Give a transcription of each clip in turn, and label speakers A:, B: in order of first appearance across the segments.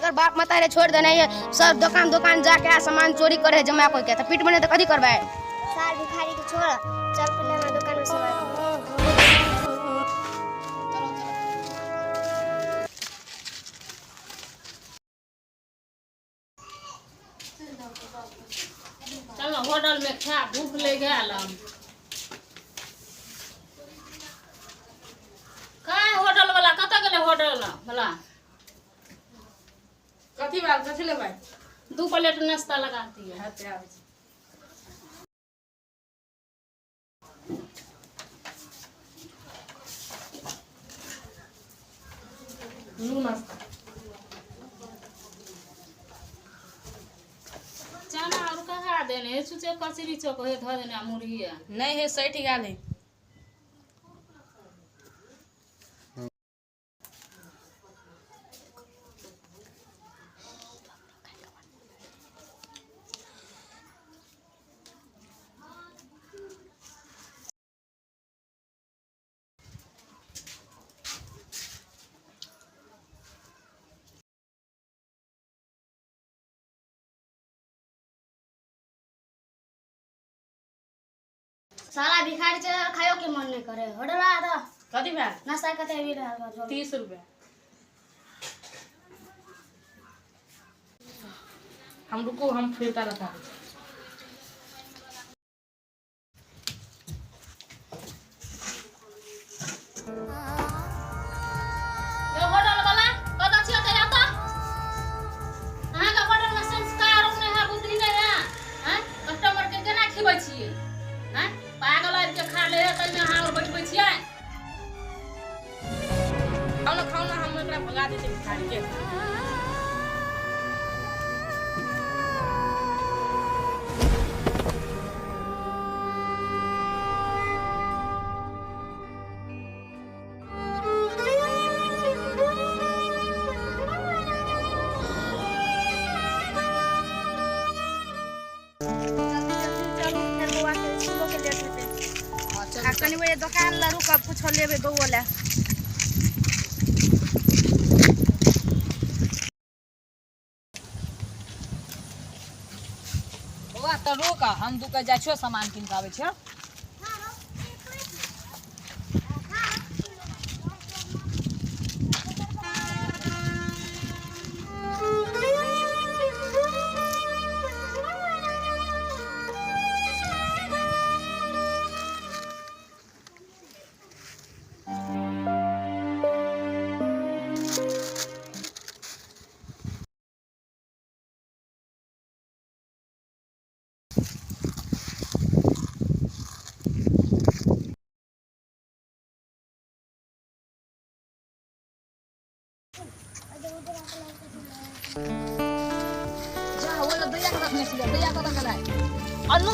A: अगर बाप मतारे छोड़ देने ये सब दुकान दुकान जाके सामान चोरी करे जमा कोई के तो पीट बने तो कथी करबे।
B: साल भिखारी के छोड़ चल पहले हमरा दुकान में सेवा कर।
C: चल होटल में खा भूख ले गेल हम काय होटल वाला कत गेले होटल वाला
D: कथी बाल कथी लेबै
C: 2 प्लेट नाश्ता लगा दिए
D: हाथे आबै छै नू नाश्ता
C: चना और कहा देने सुचे कचरी चोक हे ध देने मुरही
D: नहीं है सही गाल है
B: साला भिखारी से खायो के मन नहीं करे होटल आ तो
D: कथी भाई
B: नाश्ता कते भी रहा
D: 30 रुपया हम रुको हम फिरता रहता
C: ये होटल वाला कत छिय ते आता अहाँ का होटल में संस्कार नहीं है बुद्धि नहीं है हैं कस्टमर के केना खिबै छियै हैं पागल आबि के खा ले त में अहाँ और बैठबै छियै
D: खाओ ना हम एकरा भगा दे छै भिखारी के
A: कनी वो दुकान ला रुक कुछ लेबे बउआ ला
D: बउआ त रुक हम दुका जाइ छियो सामान किन के आबै छियो जा वो दैया के रखने छियै दैया के रखले अनु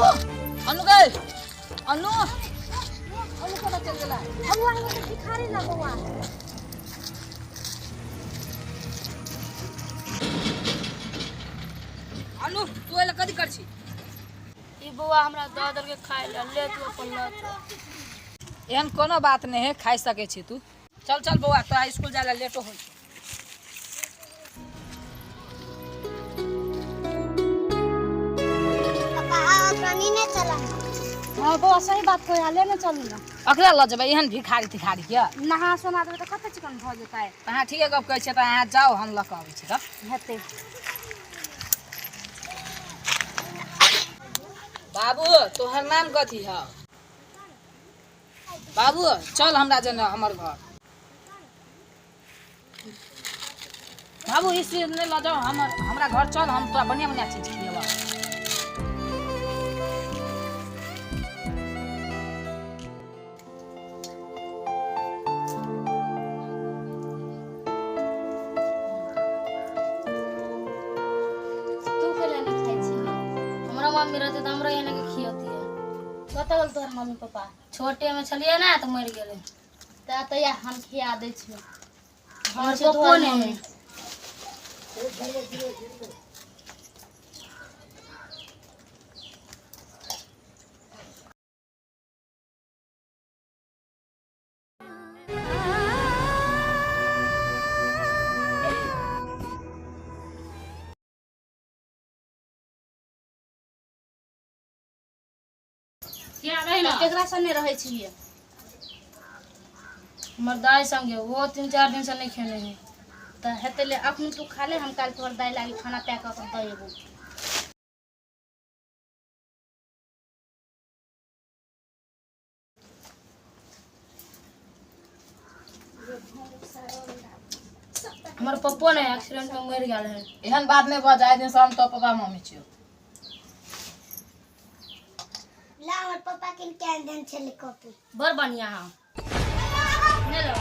D: अनु गए अनु अनु कोना चल गेला
B: बउआ के भिखारी ना बउआ
D: अनु तू एला कथी कर छी
C: ई बुआ हमरा द दल के खाइ ले तू अपन ल
D: एहन कोनो बात नहीं है खाई सके छी तू चल चल बउआ तो स्कूल जाला लेटो हो
B: पापा आ रानी ने चला
A: हां बउआ सही बात कह लेने चलू ना
D: अकरा ल जेबै एहन भिखारी तिखारी के
A: नहा सोना देबे तो कते चिकन भ जेतै
D: अहाँ ठीके गप कहै छियै त अहाँ जाओ हम ल के आबै छी त
A: हेतै
D: बाबू तोहर नाम कथी है बाबू चल हमरा जने हमर घर बाबू इस चीज नहीं ल जाओ हमरा घर चल हम तोरा बढ़िया बढ़िया चीज खिएबा
C: तू के लेने खाइ छी हमरा मम्मी रहते त हमरा एने के खियती है कत गेल तोहर मम्मी पापा छोटे में छलिए ना त मर गेले त तया हम खिया दै छियो हमर पप्पो ने क्या रही ना
A: केकरा संगे रहै छियै हमर दाय संगे वो 3-4 दिन से नहीं खेने है तो हेते ले अखन तू खा ले हम काल तोहर दाय लागी खाना पैक कर दे एबो हमर पप्पो ने एक्सीडेंट में मर गेल है
D: एहन बात नहीं भऽ जाए दिन से हम तो पापा मम्मी छियो
B: ला हमर पापा के कैंडन छले कॉपी
A: बड़ बढ़िया हां ने लो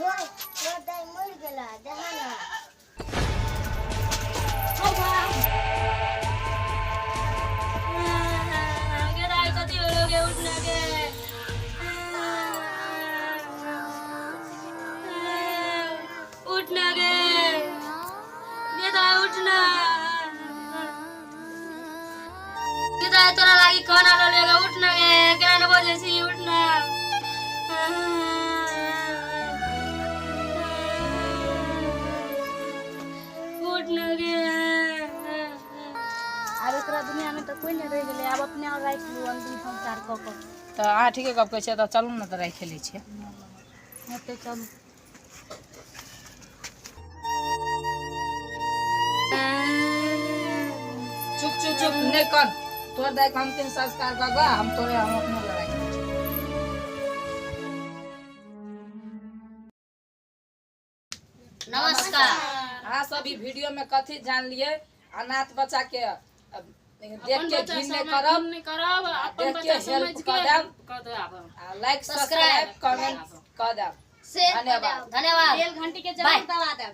B: वो दाई मर गेला देखा ना
A: के दाई कति होलोगे उठना के उठना के ये दाई उठना ये दाई तोरा लागी खाना लो लेगा उठना के केना न बजे छी उठना उठना के अब एकरा दुनिया में तो कोई नहीं रह गेले अब अपने और राख लू अंतिम संस्कार क क
D: तो अहाँ ठीके गप कहै छियै तऽ चलू ने तऽ राखि लै छियै
A: हेते चल
D: चुप चुप चुप नहीं कर तोर दाई हम तीन संस्कार करबा हम तोरे हम अपने लड़ाई
A: नमस्कार
D: अहाँ सब ई वीडियो में कथी जान लिए अनाथ बच्चा के देख के घिन नहीं करब
C: नहीं करब अपन
D: देख
C: बच्चा
D: के
C: समझ
D: हेल्प
C: के
D: कर देब
C: कर देब
D: लाइक सब्सक्राइब कमेंट कर देब
A: से
D: धन्यवाद
A: धन्यवाद
B: बेल घंटी के जरूर दबा दे